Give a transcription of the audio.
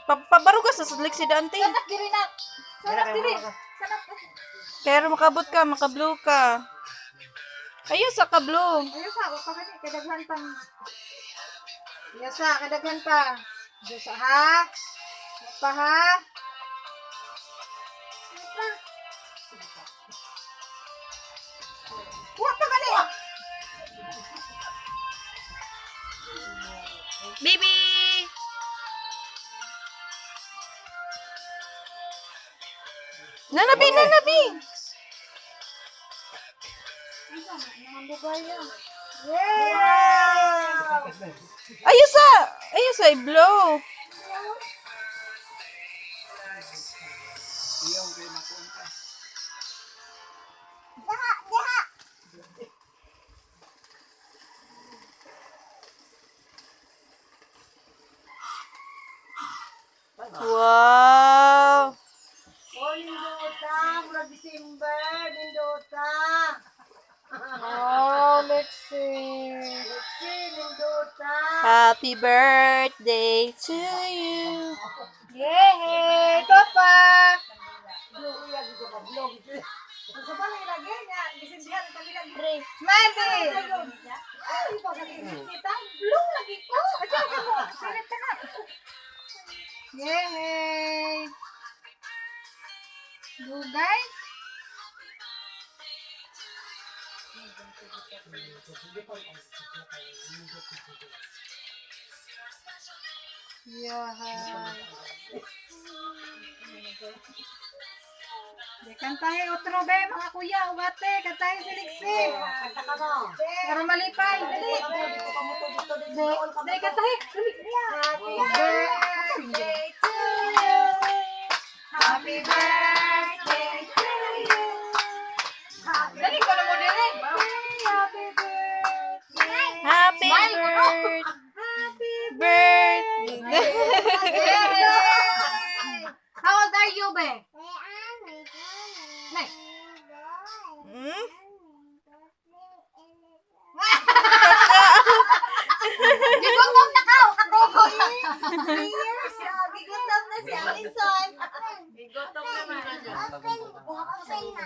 Pabaro ka sa sudlik si Dante. Sanak diri na. Sanak diri. Sanak. Kaya makabot ka, makablo ka. Ayun sa kablo. Ayo sa ako pa kani kadaghan pang. Ayo sa kadaghan pa. Ayo sa ha. Pa ha. Wa pa kani. Baby! Nanabi, nanabi! Yeah! Ayos sa i-blow. Wow! Oh, Lindota, mula December, Lindota. Oh, let's see. Let's see, Lindota. Happy birthday to you. Yay! Ito pa! Sa balay lagi niya, gisindihan kami lang. Smiley! Ay, kita, blue lagi ko. Ayan mo, silip ka na. Yay! Blue guys. Yeah. Kantahin otro be, mga kuya, ugate, kantahin si Lixi. Kanta ka mo. Para malipay, dali. Dali, kantahin. Happy birthday to you. Happy birthday to you. Dali, ko na mo dili. Happy birthday. Happy birthday. How old are you, be? Nay. Hmm? Gigutom na ka, katukoy. 3 years, gigutom na si Alison. Gigutom naman. Open na.